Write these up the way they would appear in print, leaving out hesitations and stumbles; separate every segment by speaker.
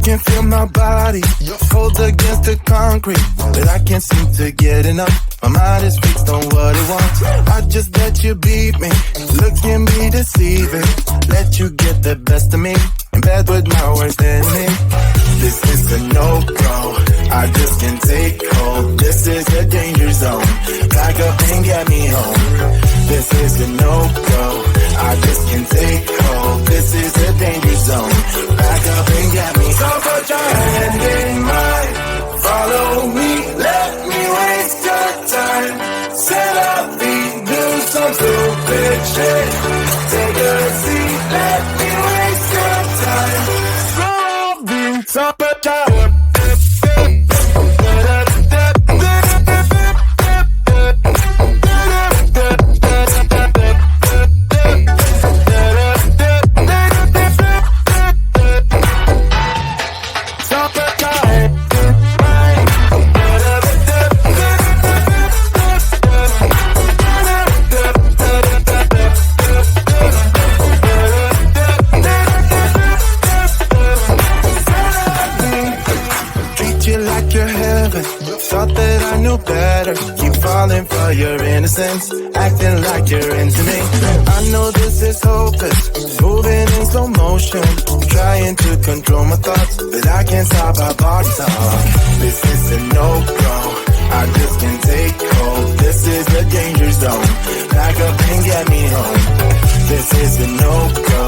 Speaker 1: can feel my body, hold against the concrete, but I can't seem to get enough. My mind is fixed on what it wants. I just let you beat me, look at me deceiving, let you get the best of me, in bed with my worst enemy. This is a no-go, I just can't take hold. This is a danger zone, back up and get me home. This is a no-go, I just can't take hold. This is a danger zone, back up and get me. So put your hand in mine, follow me, let me waste your time. Set up, do some stupid shit. Take a seat, let me waste your time. So put your for your innocence, acting like you're into me. I know this is hopeless, moving in slow motion, trying to control my thoughts, but I can't stop our body talk. This is a no-go, I just can't take hold. This is a danger zone, back up and get me home. This is a no-go,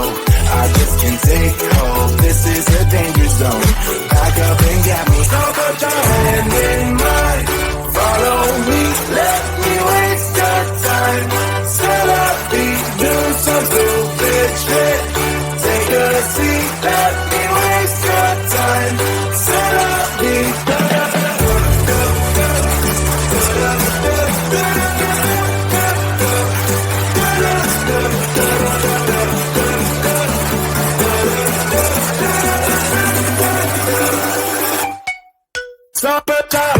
Speaker 1: I just can't take hold. This is a danger zone, back up and get me. So put your hand in mine, follow me, let me waste your time. Set up, do some stupid shit. Take a seat, let me waste your time. Set up, stop it down.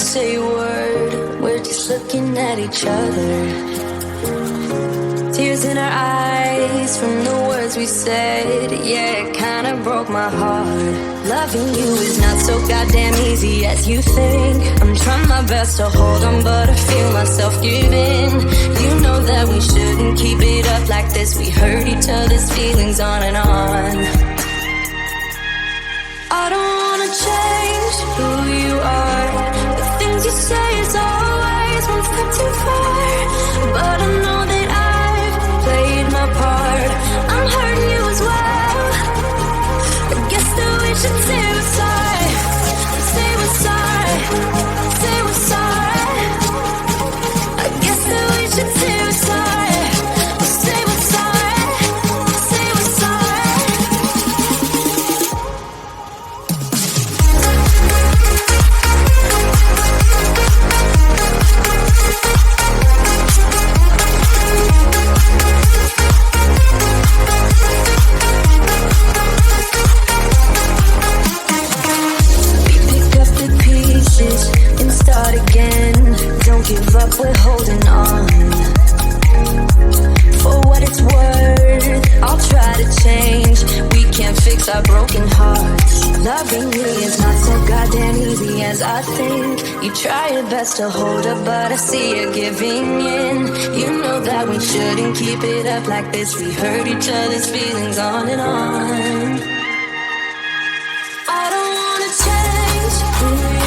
Speaker 2: say a word, we're just looking at each other. Tears in our eyes from the words we said. Yeah, it kinda broke my heart. Loving you is not so goddamn easy as you think. I'm trying my best to hold on, but I feel myself giving. You know that we shouldn't keep it up like this. We hurt each other's feelings on and on. I don't wanna change who you are. The things you say is always one step too far. But I know that played my part. I'm hurting you as well. I guess that we should say we're sorry. Say we're sorry. Say we're sorry. I guess that we should say we're sorry. Say we're sorry. Say we're sorry. And start again. Don't give up, we're holding on. For what it's worth, I'll try to change. We can't fix our broken hearts. Loving me is not so goddamn easy as I think. You try your best to hold up, but I see you giving in. You know that we shouldn't keep it up like this. We hurt each other's feelings on and on. I don't wanna change who